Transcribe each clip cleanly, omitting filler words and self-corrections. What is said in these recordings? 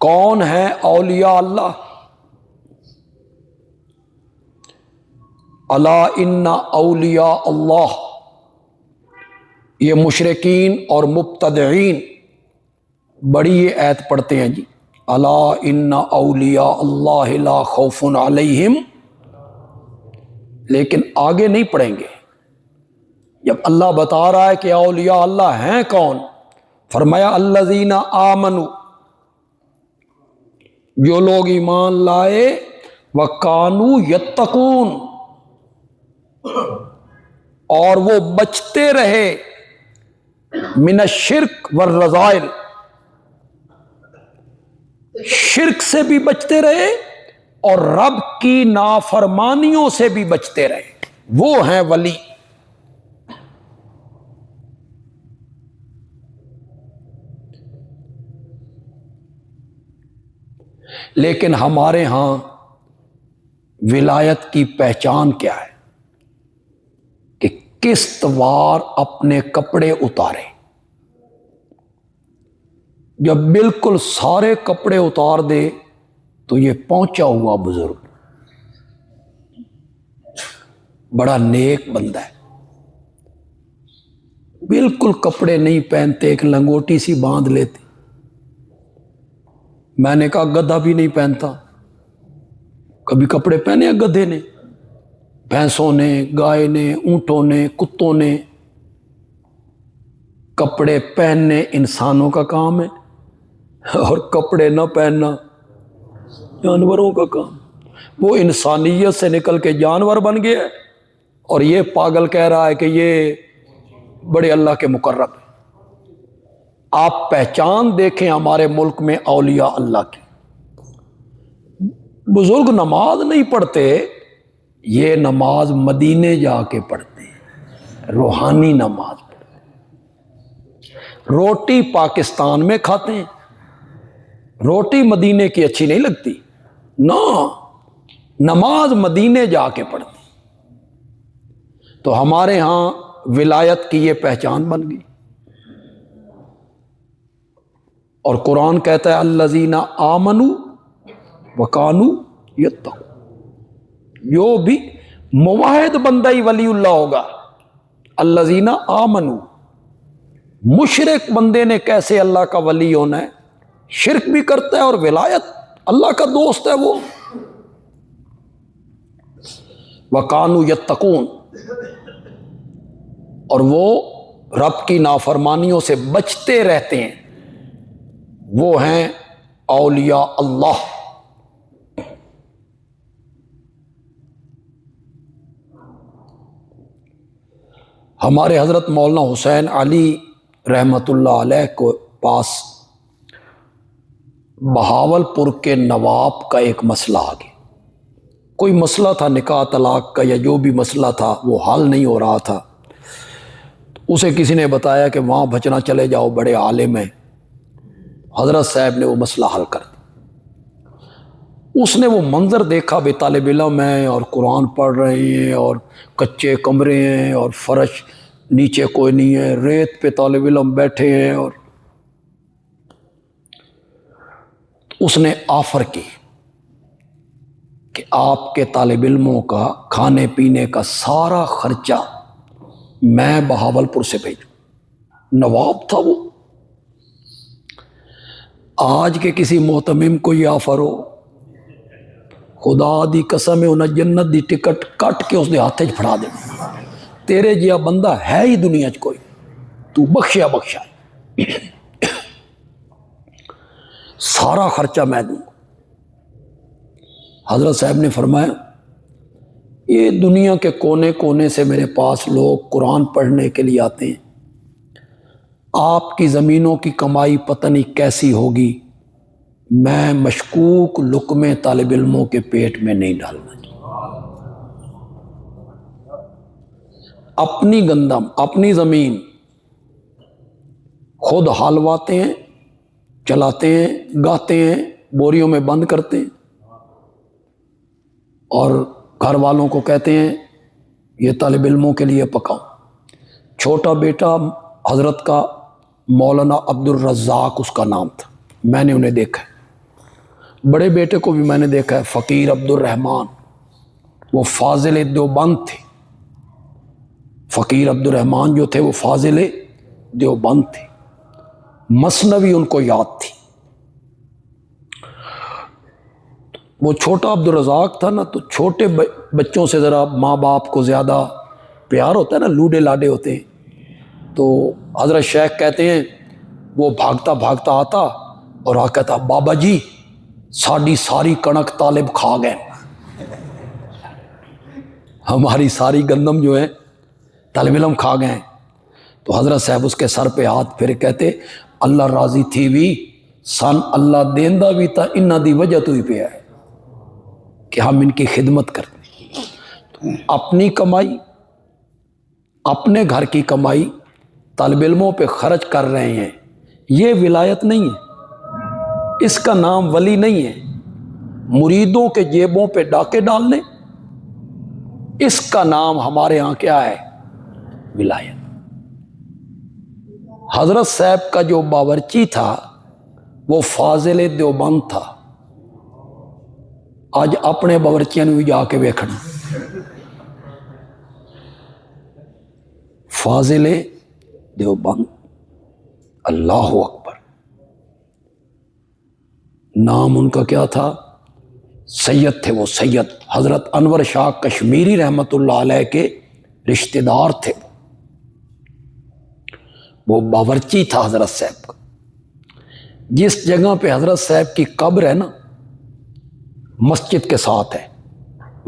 کون ہیں اولیاء اللہ؟ الا ان اولیاء اللہ، یہ مشرکین اور مبتدعین بڑی یہ آیت پڑھتے ہیں جی، الا ان اولیاء اللہ لا خوف علیہم، لیکن آگے نہیں پڑھیں گے۔ جب اللہ بتا رہا ہے کہ اولیاء اللہ ہیں کون، فرمایا الذین آمنوا، جو لوگ ایمان لائے، وکانوا یتقون، اور وہ بچتے رہے، من الشرک والرذائل، شرک سے بھی بچتے رہے اور رب کی نافرمانیوں سے بھی بچتے رہے، وہ ہیں ولی۔ لیکن ہمارے ہاں ولایت کی پہچان کیا ہے کہ قسط وار اپنے کپڑے اتارے۔ جب بالکل سارے کپڑے اتار دے تو یہ پہنچا ہوا بزرگ بڑا نیک بندہ ہے، بالکل کپڑے نہیں پہنتے، ایک لنگوٹی سی باندھ لیتے۔ میں نے کہا گدھا بھی نہیں پہنتا، کبھی کپڑے پہنے ہیں گدھے نے؟ بھینسوں نے، گائے نے، اونٹوں نے، کتوں نے۔ کپڑے پہننے انسانوں کا کام ہے اور کپڑے نہ پہننا جانوروں کا کام۔ وہ انسانیت سے نکل کے جانور بن گیا ہے اور یہ پاگل کہہ رہا ہے کہ یہ بڑے اللہ کے مقرب ہیں۔ آپ پہچان دیکھیں ہمارے ملک میں اولیاء اللہ کی، بزرگ نماز نہیں پڑھتے، یہ نماز مدینے جا کے پڑھتے ہیں، روحانی نماز پڑھتے ہیں۔ روٹی پاکستان میں کھاتے ہیں، روٹی مدینے کی اچھی نہیں لگتی، نہ نماز مدینے جا کے پڑھتے ہیں۔ تو ہمارے ہاں ولایت کی یہ پہچان بن گئی، اور قرآن کہتا ہے الذین آمنوا وکانوا یتقون، جو بھی موحد بندہ ہی ولی اللہ ہوگا۔ الذین آمنوا، مشرک بندے نے کیسے اللہ کا ولی ہونا ہے؟ شرک بھی کرتا ہے اور ولایت، اللہ کا دوست ہے وہ۔ وکانوا یتقون، اور وہ رب کی نافرمانیوں سے بچتے رہتے ہیں، وہ ہیں اولیاء اللہ۔ ہمارے حضرت مولانا حسین علی رحمۃ اللہ علیہ کو پاس بہاولپور کے نواب کا ایک مسئلہ آ گیا۔ کوئی مسئلہ تھا نکاح طلاق کا یا جو بھی مسئلہ تھا وہ حل نہیں ہو رہا تھا۔ اسے کسی نے بتایا کہ وہاں بھچنا چلے جاؤ، بڑے عالم ہیں۔ حضرت صاحب نے وہ مسئلہ حل کر دیا۔ اس نے وہ منظر دیکھا، بے طالب علم ہیں اور قرآن پڑھ رہے ہیں اور کچے کمرے ہیں اور فرش نیچے کوئی نہیں ہے، ریت پہ طالب علم بیٹھے ہیں، اور اس نے آفر کی کہ آپ کے طالب علموں کا کھانے پینے کا سارا خرچہ میں بہاولپور سے بھیجوں۔ نواب تھا وہ۔ آج کے کسی محتمم کو یہ آفر ہو، خدا دی قسم ہے انہیں جنت دی ٹکٹ کٹ کے اس دے ہاتھ چ پھڑا دے، تیرے جیا بندہ ہے ہی دنیا چ کوئی، تو بخشیا بخشا، سارا خرچہ میں دوں۔ حضرت صاحب نے فرمایا یہ دنیا کے کونے کونے سے میرے پاس لوگ قرآن پڑھنے کے لیے آتے ہیں، آپ کی زمینوں کی کمائی پتہ نہیں کیسی ہوگی، میں مشکوک لقمے طالب علموں کے پیٹ میں نہیں ڈالنا چاہتا۔ اپنی گندم، اپنی زمین خود حلواتے ہیں، چلاتے ہیں، گاتے ہیں، بوریوں میں بند کرتے ہیں، اور گھر والوں کو کہتے ہیں یہ طالب علموں کے لیے پکاؤ۔ چھوٹا بیٹا حضرت کا مولانا عبد الرزاق اس کا نام تھا، میں نے انہیں دیکھا ہے، بڑے بیٹے کو بھی میں نے دیکھا ہے، فقیر عبدالرحمان، وہ فاضل دیوبند تھے۔ فقیر عبدالرحمان جو تھے وہ فاضل دیوبند تھے، مثنوی ان کو یاد تھی۔ وہ چھوٹا عبدالرزاق تھا نا، تو چھوٹے بچوں سے ذرا ماں باپ کو زیادہ پیار ہوتا ہے نا، لوڈے لاڈے ہوتے ہیں۔ تو حضرت شیخ کہتے ہیں وہ بھاگتا بھاگتا آتا اور آ کہتا بابا جی ساڑی ساری کنک طالب کھا گئے، ہماری ساری گندم جو ہے طالب علم کھا گئے۔ تو حضرت صاحب اس کے سر پہ ہاتھ پھر کہتے اللہ راضی تھی بھی سن اللہ دیندہ بھی تا انہ دی وجہ تو ہی پہ ہے کہ ہم ان کی خدمت کرتے ہیں۔ اپنی کمائی، اپنے گھر کی کمائی طالب علموں پہ خرچ کر رہے ہیں، یہ ولایت نہیں ہے، اس کا نام ولی نہیں ہے۔ مریدوں کے جیبوں پہ ڈاکے ڈالنے، اس کا نام ہمارے ہاں کیا ہے؟ ولایت۔ حضرت صاحب کا جو باورچی تھا وہ فاضل دیوبند تھا۔ آج اپنے باورچیاں بھی جا کے ویکھنا، فاضل دیوبند، اللہ اکبر۔ نام ان کا کیا تھا؟ سید تھے وہ، سید حضرت انور شاہ کشمیری رحمت اللہ علیہ کے رشتہ دار تھے۔ وہ باورچی تھا حضرت صاحب کا۔ جس جگہ پہ حضرت صاحب کی قبر ہے نا، مسجد کے ساتھ ہے،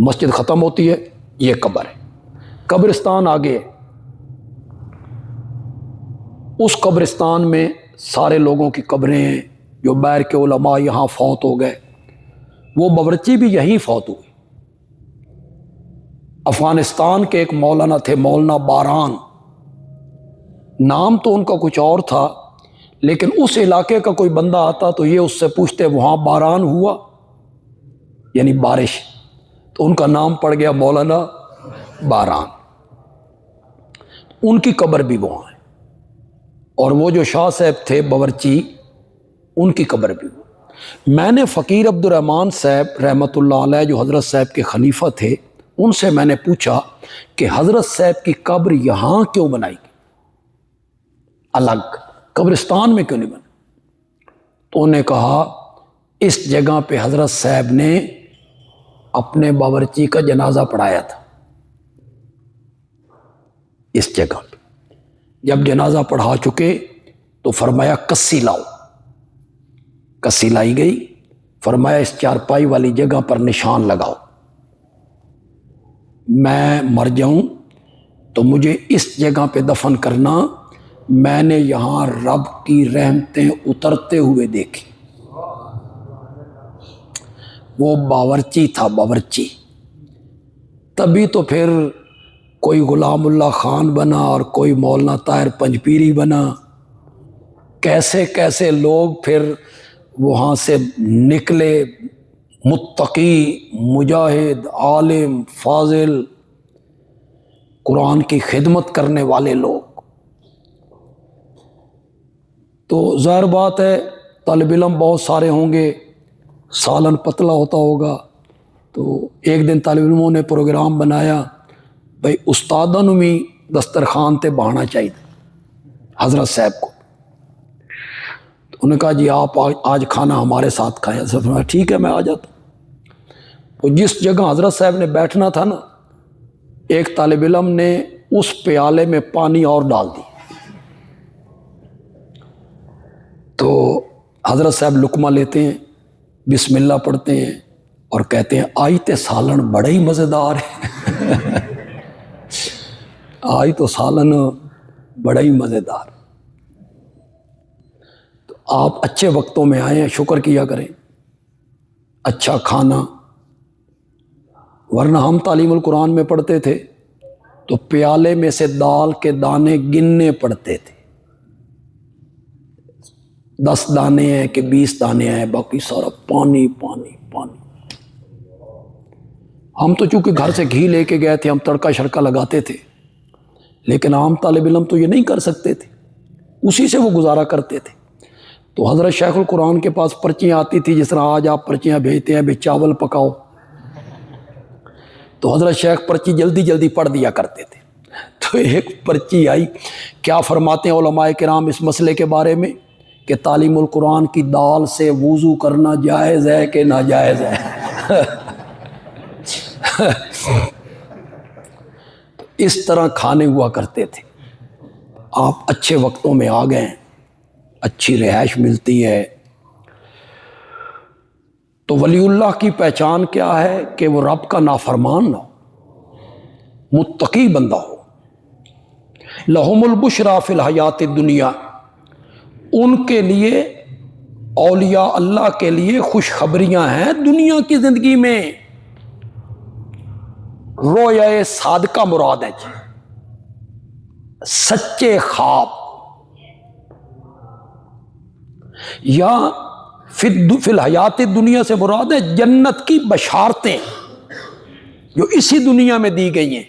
مسجد ختم ہوتی ہے یہ قبر ہے، قبرستان آگے ہے۔ اس قبرستان میں سارے لوگوں کی قبریں ہیں، جو باہر کے علماء یہاں فوت ہو گئے، وہ باورچی بھی یہیں فوت ہوئی۔ افغانستان کے ایک مولانا تھے، مولانا باران، نام تو ان کا کچھ اور تھا، لیکن اس علاقے کا کوئی بندہ آتا تو یہ اس سے پوچھتے وہاں باران ہوا، یعنی بارش، تو ان کا نام پڑ گیا مولانا باران۔ ان کی قبر بھی وہاں ہے، اور وہ جو شاہ صاحب تھے باورچی، ان کی قبر بھی وہاں۔ میں نے فقیر عبدالرحمان صاحب رحمۃ اللہ علیہ جو حضرت صاحب کے خلیفہ تھے، ان سے میں نے پوچھا کہ حضرت صاحب کی قبر یہاں کیوں بنائی گئی، الگ قبرستان میں کیوں نہیں بنا؟ تو انہوں نے کہا اس جگہ پہ حضرت صاحب نے اپنے باورچی کا جنازہ پڑھایا تھا، اس جگہ پہ جب جنازہ پڑھا چکے تو فرمایا کسی لاؤ، کسی لائی گئی، فرمایا اس چارپائی والی جگہ پر نشان لگاؤ، میں مر جاؤں تو مجھے اس جگہ پہ دفن کرنا، میں نے یہاں رب کی رحمتیں اترتے ہوئے دیکھی۔ وہ باورچی تھا، باورچی۔ تبھی تو پھر کوئی غلام اللہ خان بنا اور کوئی مولانا طاہر پنجپیری بنا، کیسے کیسے لوگ پھر وہاں سے نکلے، متقی، مجاہد، عالم، فاضل، قرآن کی خدمت کرنے والے لوگ۔ تو ظاہر بات ہے طالب علم بہت سارے ہوں گے، سالن پتلا ہوتا ہوگا، تو ایک دن طالب علموں نے پروگرام بنایا بھائی استادوں نے بھی دسترخوان تے بہانا چاہیے حضرت صاحب کو۔ تو انہوں نے کہا جی آپ آج کھانا ہمارے ساتھ کھائیں۔ حضرت نے ٹھیک ہے میں آ جاتا ہوں۔ تو جس جگہ حضرت صاحب نے بیٹھنا تھا نا، ایک طالب علم نے اس پیالے میں پانی اور ڈال دی، تو حضرت صاحب لقمہ لیتے ہیں، بسم اللہ پڑھتے ہیں اور کہتے ہیں آئی تے سالن بڑا ہی مزیدار ہے آئی تو سالن بڑا ہی مزیدار۔ تو آپ اچھے وقتوں میں آئے ہیں، شکر کیا کریں، اچھا کھانا، ورنہ ہم تعلیم القرآن میں پڑھتے تھے تو پیالے میں سے دال کے دانے گننے پڑتے تھے، 10 دانے ہیں کہ 20 دانے ہیں، باقی سارا پانی پانی پانی۔ ہم تو چونکہ گھر سے گھی لے کے گئے تھے، ہم تڑکا شڑکا لگاتے تھے، لیکن عام طالب علم تو یہ نہیں کر سکتے تھے، اسی سے وہ گزارا کرتے تھے۔ تو حضرت شیخ القرآن کے پاس پرچیاں آتی تھی، جس طرح آج آپ پرچیاں بھیجتے ہیں بھئی چاول پکاؤ، تو حضرت شیخ پرچی جلدی جلدی پڑھ دیا کرتے تھے۔ تو ایک پرچی آئی، کیا فرماتے ہیں علماء کرام اس مسئلے کے بارے میں کہ تعلیم القرآن کی دال سے وضو کرنا جائز ہے کہ ناجائز ہے؟ اس طرح کھانے ہوا کرتے تھے۔ آپ اچھے وقتوں میں آ گئے، اچھی رہائش ملتی ہے، تو ولی اللہ کی پہچان کیا ہے کہ وہ رب کا نافرمان نہ ہو، متقی بندہ ہو۔ لہم البشریٰ فی الحیات الدنیا، ان کے لیے، اولیاء اللہ کے لیے خوشخبریاں ہیں دنیا کی زندگی میں۔ رویا صادقہ مراد ہے جی، سچے خواب، یا فی الحیات دنیا سے مراد ہے جنت کی بشارتیں جو اسی دنیا میں دی گئی ہیں،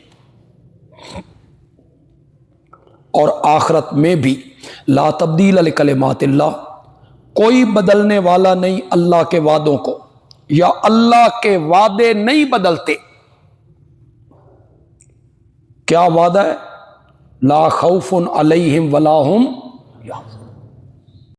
اور آخرت میں بھی۔ لا تبدیل لکلمات اللہ، کوئی بدلنے والا نہیں اللہ کے وعدوں کو، یا اللہ کے وعدے نہیں بدلتے۔ کیا وعدہ ہے؟ لا خوف علیہم ولا ہم یحزنون،